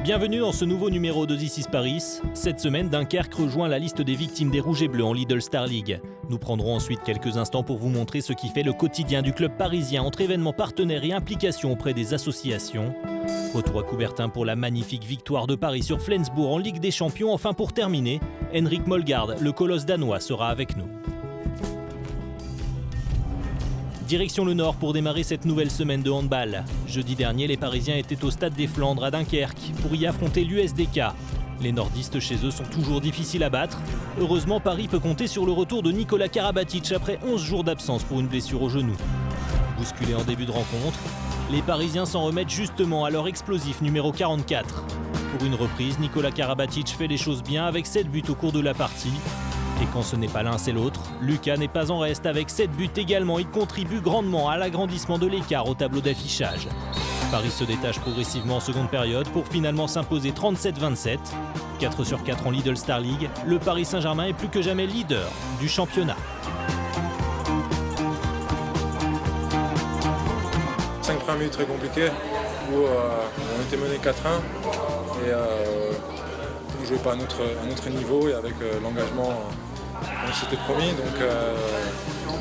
Bienvenue dans ce nouveau numéro de This is Paris. Cette semaine, Dunkerque rejoint la liste des victimes des Rouges et Bleus en Lidl Star League. Nous prendrons ensuite quelques instants pour vous montrer ce qui fait le quotidien du club parisien entre événements partenaires et implications auprès des associations. Retour à Coubertin pour la magnifique victoire de Paris sur Flensbourg en Ligue des Champions. Enfin pour terminer, Henrik Molgaard, le colosse danois, sera avec nous. Direction le Nord pour démarrer cette nouvelle semaine de handball. Jeudi dernier, les Parisiens étaient au Stade des Flandres à Dunkerque pour y affronter l'USDK. Les nordistes chez eux sont toujours difficiles à battre. Heureusement, Paris peut compter sur le retour de Nikola Karabatic après 11 jours d'absence pour une blessure au genou. Bousculés en début de rencontre, les Parisiens s'en remettent justement à leur explosif numéro 44. Pour une reprise, Nikola Karabatic fait les choses bien avec 7 buts au cours de la partie. Et quand ce n'est pas l'un, c'est l'autre. Lucas n'est pas en reste avec 7 buts également. Il contribue grandement à l'agrandissement de l'écart au tableau d'affichage. Paris se détache progressivement en seconde période pour finalement s'imposer 37-27. 4 sur 4 en Lidl Star League, le Paris Saint-Germain est plus que jamais leader du championnat. 5 premières minutes très compliquées où on était mené 4-1 et on ne jouait pas à notre niveau et avec l'engagement on s'était promis. Donc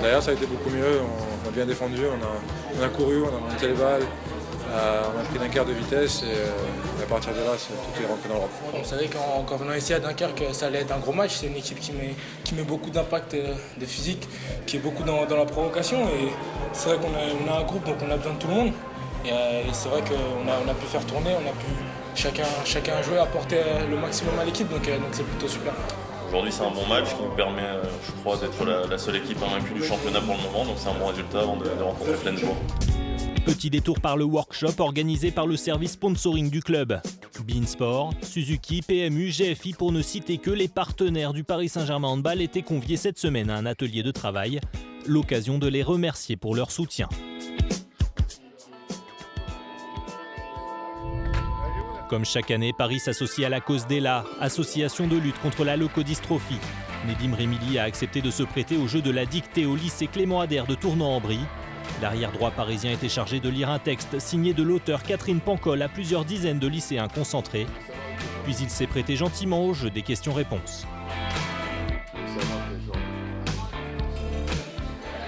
derrière ça a été beaucoup mieux, on a bien défendu, on a couru, on a monté les balles, on a pris d'un quart de vitesse et à partir de là tout est rentré dans l'ordre. On savait qu'en venant ici à Dunkerque ça allait être un gros match, c'est une équipe qui met beaucoup d'impact de physique, qui est beaucoup dans la provocation et c'est vrai qu'on a un groupe donc on a besoin de tout le monde et c'est vrai qu'on a pu faire tourner, on a pu chacun jouer, apporter le maximum à l'équipe donc c'est plutôt super. Aujourd'hui c'est un bon match qui nous permet je crois d'être la seule équipe invaincue du championnat pour le moment donc c'est un bon résultat avant de rencontrer Flensbourg. Petit détour par le workshop organisé par le service sponsoring du club. Beansport, Suzuki, PMU, GFI pour ne citer que les partenaires du Paris Saint-Germain Handball étaient conviés cette semaine à un atelier de travail. L'occasion de les remercier pour leur soutien. Comme chaque année, Paris s'associe à la cause d'Ella, association de lutte contre la leucodystrophie. Nedim Remili a accepté de se prêter au jeu de la dictée au lycée Clément Ader de Tournan-en-Brie. L'arrière-droit parisien était chargé de lire un texte signé de l'auteur Catherine Pancol à plusieurs dizaines de lycéens concentrés. Puis il s'est prêté gentiment au jeu des questions-réponses.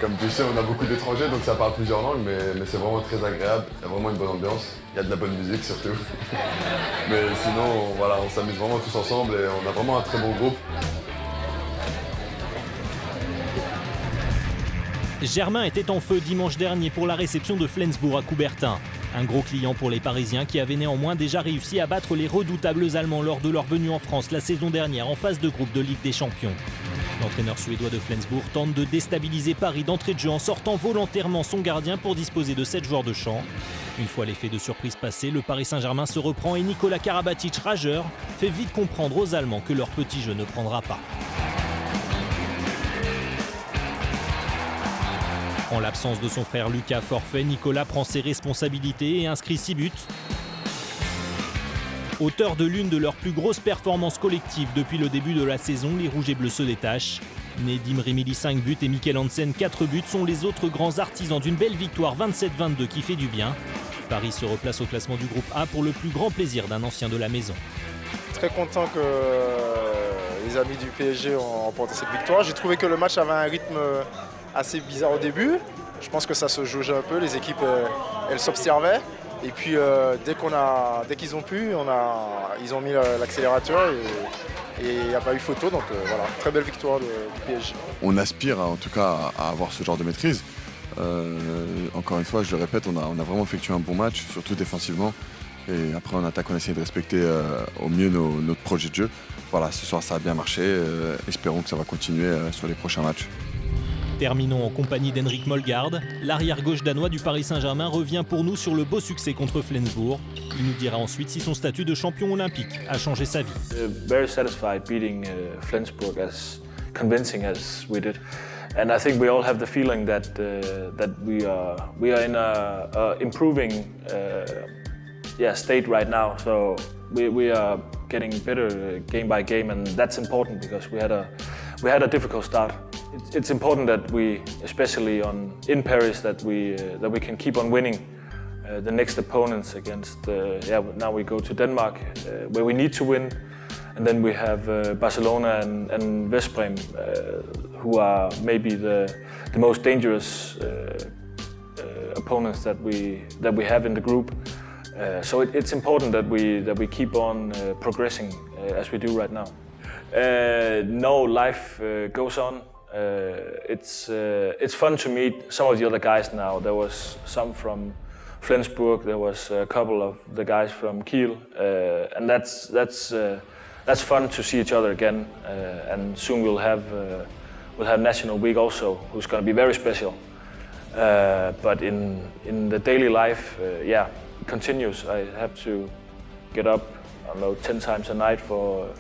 Comme tu sais, on a beaucoup d'étrangers, donc ça parle plusieurs langues, mais c'est vraiment très agréable. Il y a vraiment une bonne ambiance. Il y a de la bonne musique surtout. Mais sinon, voilà, on s'amuse vraiment tous ensemble et on a vraiment un très bon groupe. Germain était en feu dimanche dernier pour la réception de Flensbourg à Coubertin. Un gros client pour les Parisiens qui avaient néanmoins déjà réussi à battre les redoutables Allemands lors de leur venue en France la saison dernière en phase de groupe de Ligue des Champions. L'entraîneur suédois de Flensbourg tente de déstabiliser Paris d'entrée de jeu en sortant volontairement son gardien pour disposer de 7 joueurs de champ. Une fois l'effet de surprise passé, le Paris Saint-Germain se reprend et Nikola Karabatic, rageur, fait vite comprendre aux Allemands que leur petit jeu ne prendra pas. En l'absence de son frère Lucas forfait, Nicolas prend ses responsabilités et inscrit 6 buts. Auteur de l'une de leurs plus grosses performances collectives depuis le début de la saison, les Rouges et Bleus se détachent. Nedim Remili 5 buts et Mikkel Hansen 4 buts sont les autres grands artisans d'une belle victoire 27-22 qui fait du bien. Paris se replace au classement du groupe A pour le plus grand plaisir d'un ancien de la maison. Très content que les amis du PSG ont remporté cette victoire. J'ai trouvé que le match avait un rythme assez bizarre au début. Je pense que ça se jaugeait un peu, les équipes elles s'observaient. Et puis dès qu'ils ont pu, ils ont mis l'accélérateur et il n'y a pas eu photo. Donc voilà, très belle victoire du PSG. On aspire en tout cas à avoir ce genre de maîtrise. Encore une fois, je le répète, on a vraiment effectué un bon match, surtout défensivement. Et après en attaque, on a essayé de respecter au mieux notre projet de jeu. Voilà, ce soir ça a bien marché. Espérons que ça va continuer sur les prochains matchs. Terminons en compagnie d'Henrik Molgaard. L'arrière-gauche danois du Paris Saint-Germain revient pour nous sur le beau succès contre Flensbourg. Il nous dira ensuite si son statut de champion olympique a changé sa vie. Very satisfied beating Flensburg as convincing as we did. And I think we all have the feeling that we are in a improving state right now. So we are getting better game by game, and that's important because we had a difficult start. It's important that we, especially in Paris, that we can keep on winning the next opponents against. Now we go to Denmark, where we need to win, and then we have Barcelona and Veszprém, who are maybe the most dangerous opponents that we have in the group. So it's important that we keep on progressing as we do right now. No, life goes on. It's fun to meet some of the other guys now. There was some from Flensburg. There was a couple of the guys from Kiel, and that's fun to see each other again. And soon we'll have National Week also, who's going to be very special. But in the daily life, it continues. I have to get up, 10 times a night for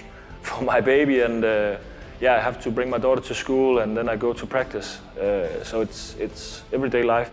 my baby, and I have to bring my daughter to school, and then I go to practice. So it's everyday life.